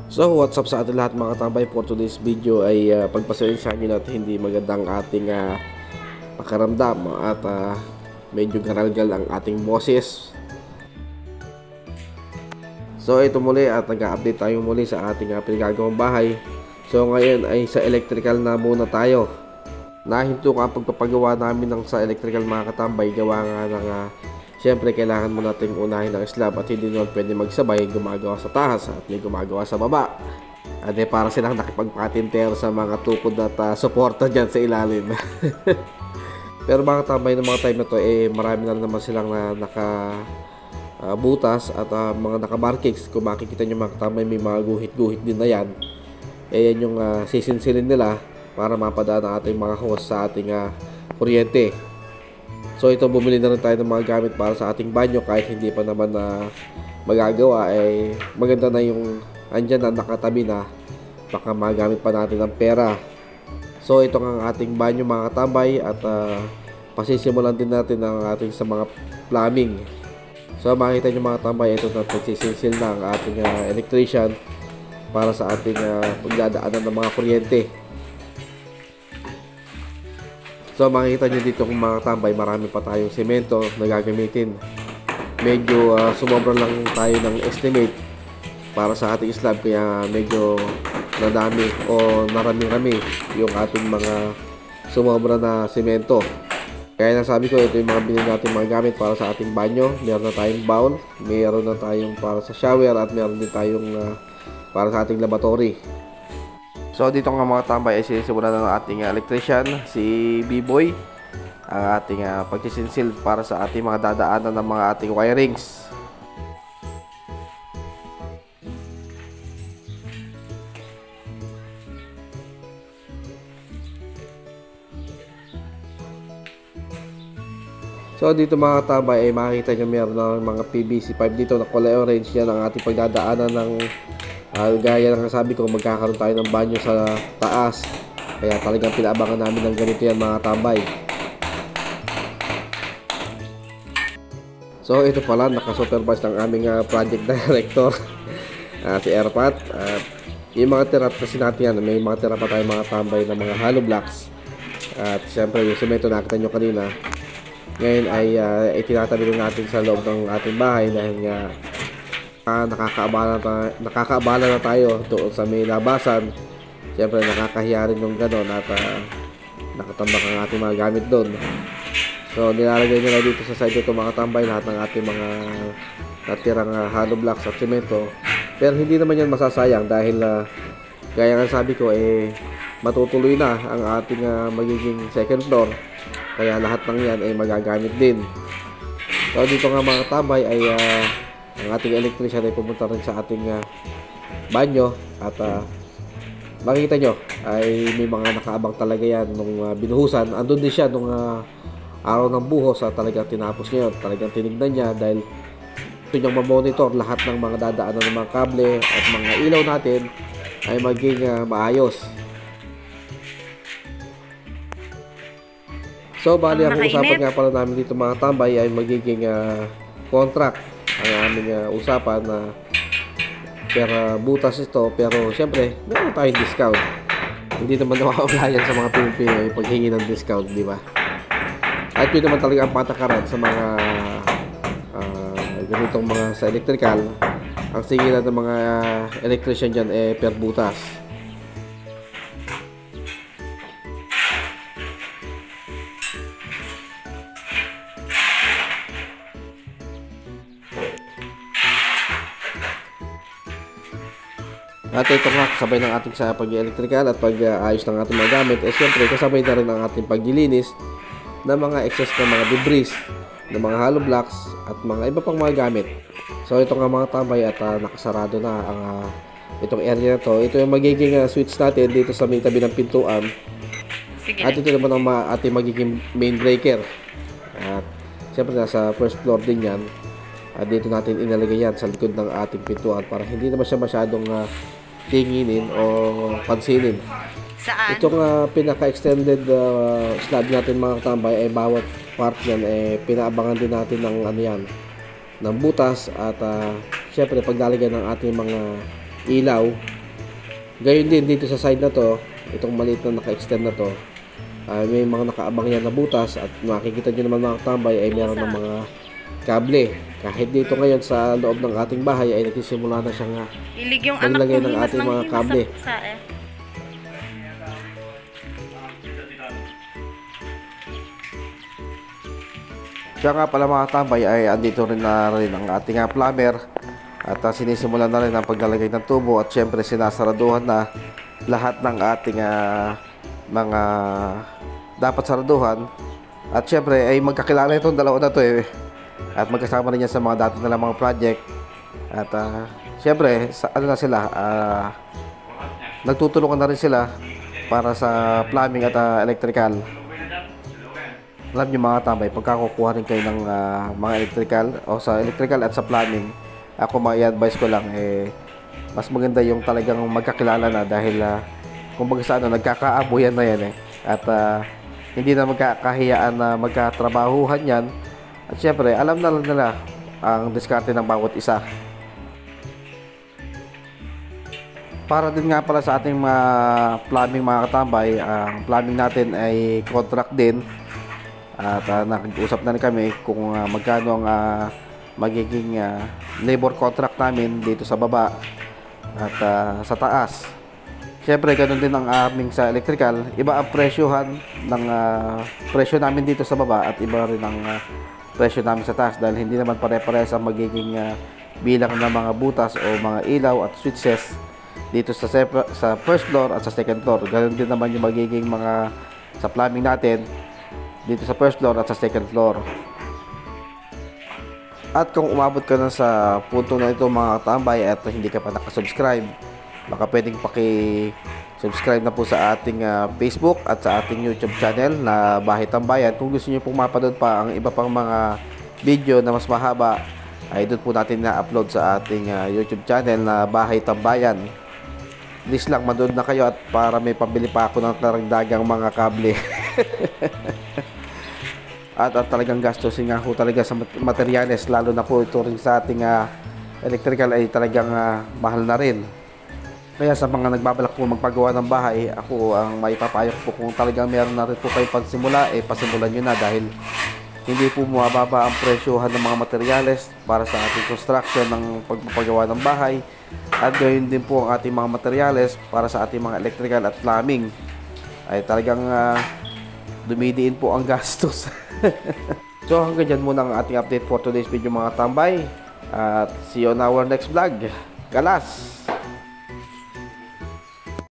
So what's up sa ating lahat mga katambay. For today's video ay pagpasensyahan nyo natin hindi magandang ating pakaramdam at medyo garalgal ang ating boses. So ito muli at nag-update tayo muli sa ating pinagagawang bahay. So ngayon ay sa electrical na muna tayo. Nahinto ang pagpapagawa namin ng sa electrical mga katambay, gawa nga ng siyempre kailangan mo natin unahin ang slab at hindi naman pwede magsabay gumagawa sa taas at may gumagawa sa baba. At para silang nakipagpatinter sa mga tukod at suporta dyan sa ilalim. Pero mga tambay ng mga time na to marami na naman silang butas at mga nakamarkings. Kung makikita nyo mga tambay, may mga guhit-guhit din na yan. Yan yung sisinsilin nila para mapadaan ang ating mga hose sa ating kuryente. So ito, bumili na rin tayo ng mga gamit para sa ating banyo. Kahit hindi pa naman magagawa, maganda na yung andyan na nakatabi na, baka magamit pa natin ang pera. So ito ang ating banyo mga katambay at pasisimulan din natin ang ating sa mga plumbing. So makita nyo mga tambay, ito na pagsisilsil na ang ating electrician para sa ating pagdadaanan ng mga kuryente. So makikita nyo dito kung mga tambay, marami pa tayong semento na gagamitin. Medyo sumobra lang tayo ng estimate para sa ating slab, kaya medyo nadami o narami-rami yung ating mga sumobra na semento. Kaya nasabi ko, ito yung mga binili natin mga gamit para sa ating banyo. Meron na tayong bowl, meron na tayong para sa shower at meron din tayong para sa ating laboratory. So dito nga mga tambay ay sinisimulan na ng ating electrician, si B-Boy, ang ating pagsisinsil para sa ating mga dadaanan ng mga ating wirings. So dito mga tambay ay makikita nyo meron ng mga PVC pipe dito na kulay orange. Yan ang ating pagdadaanan ng gaya ng sabi ko, magkakaroon tayo ng banyo sa taas, kaya talagang pinaabangan namin ng ganito yan mga tambay. So ito pala, nakasupervise ng aming project director, si Erpat. Yung mga tira kasi natin yan, may mga tira pa tayo mga tambay ng mga hollow blocks. At siyempre yung semento nakita nyo kanina, ngayon ay itinatabi rin natin sa loob ng ating bahay dahil nga nakakaabala na tayo doon sa may labasan. Siyempre nakakahiya rin yung gano'n at nakatambak ang ating mga gamit doon. So nilalagay nila dito sa side ito mga tambay lahat ng ating mga natirang hollow blocks at semento. Pero hindi naman yan masasayang dahil gaya nga sabi ko matutuloy na ang ating magiging second floor, kaya lahat ng yan ay magagamit din. So dito nga mga tambay ay ang ating electrician ay pumunta rin sa ating banyo at makikita nyo ay may mga nakaabang talaga yan nung binuhusan. Andun din siya nung araw ng buhos talagang tinapos niya yun. Talagang tinignan niya dahil ito niyang mamonitor lahat ng mga dadaanan ng mga kable at mga ilaw natin ay maging maayos. So bali ang usapan nga pala namin dito mga tambay ay magiging contract ang aming usapan na pera butas ito, pero syempre meron tayong discount. Hindi naman nawawala yan sa mga Pilipino yung paghingi ng discount, di ba? At yun naman talaga ang patakaran sa mga ganitong mga sa electrical. Ang singilan ng mga electrician dyan per butas. At ito nga, kasabay ng ating sa pag-electrical at pag-ayos ng ating mga gamit, siyempre kasabay na rin ang ating paglilinis ng mga excess na mga debris, ng mga hollow blocks at mga iba pang mga gamit. So ito nga mga tambay at nakasarado na ang itong area na to. Ito yung magiging switch natin dito sa may tabi ng pintuan. At ito naman ang ating magiging main breaker. At siyempre nasa first floor din yan. At dito natin inalagay yan sa likod ng ating pintuan para hindi naman siya masyadong tinginin o pansinin. Saan? Itong pinaka-extended slab natin mga tambay ay bawat part yan pinaabangan din natin ng ng butas at syempre paglalagay ng ating mga ilaw Gayon din dito sa side na to, itong maliit na naka-extend na to, may mga nakaabang yan na butas at makikita nyo naman mga tambay ay meron ng mga kable. Kahit dito ngayon sa loob ng ating bahay ay nagsisimula na siyang maglagay ng ating mga kable. Kaya nga pala mga tambay ay andito rin na rin ang ating plumber at sinisimulan na rin ang paglalagay ng tubo at syempre sinasaraduhan na lahat ng ating mga dapat saraduhan at syempre ay magkakilala itong dalawa na to at magkasama rin yan sa mga dati nilang mga project at syempre ano na sila nagtutulungan na rin sila para sa plumbing at electrical. Alam nyo mga tambay, pagkakukuha rin kayo ng mga electrical o sa electrical at sa plumbing, ako i-advise ko lang mas maganda yung talagang magkakilala na dahil kumbaga sa nagkakaabuyan na yan at hindi na magkakahiyaan na magkatrabahuhan yan at syempre alam na nila ang diskarte ng bawat isa. Para din nga pala sa ating mga plumbing mga katambay, ang plumbing natin ay contract din at nakikipag-usap na rin kami kung magkano ang magiging labor contract namin dito sa baba at sa taas. Siyempre ganun din ang aming sa electrical, iba ang presyohan ng presyo namin dito sa baba at iba rin ang presyo namin sa taas dahil hindi naman pare-pares ang magiging bilang ng mga butas o mga ilaw at switches dito sa first floor at sa second floor. Ganun din naman yung magiging mga sa plumbing natin dito sa first floor at sa second floor. At kung umabot ka na sa punto na ito mga katambay at hindi ka pa nakasubscribe, baka pwedeng paki-subscribe na po sa ating Facebook at sa ating YouTube channel na Bahay Tambayan. Kung gusto niyo pong mapanood pa ang iba pang mga video na mas mahaba, ay doon po natin na-upload sa ating YouTube channel na Bahay Tambayan. Please lang, manood na kayo at para may pambili pa ako ng karagdagang mga kable. At talagang gastusin nga po talaga sa materyales, lalo na po ito rin sa ating electrical ay talagang mahal na rin. Kaya sa mga nagbabalak po magpagawa ng bahay, ako ang maipapayo po kung talagang meron na rin po kayo pansimula, pasimulan nyo na dahil hindi po mababa ang presyohan ng mga materyales para sa ating construction ng pagpapagawa ng bahay at gayon din po ang ating mga materyales para sa ating mga electrical at plumbing ay talagang dumidiin po ang gastos. So hanggang dyan muna ang ating update for today's video mga tambay at see you on our next vlog. Galas!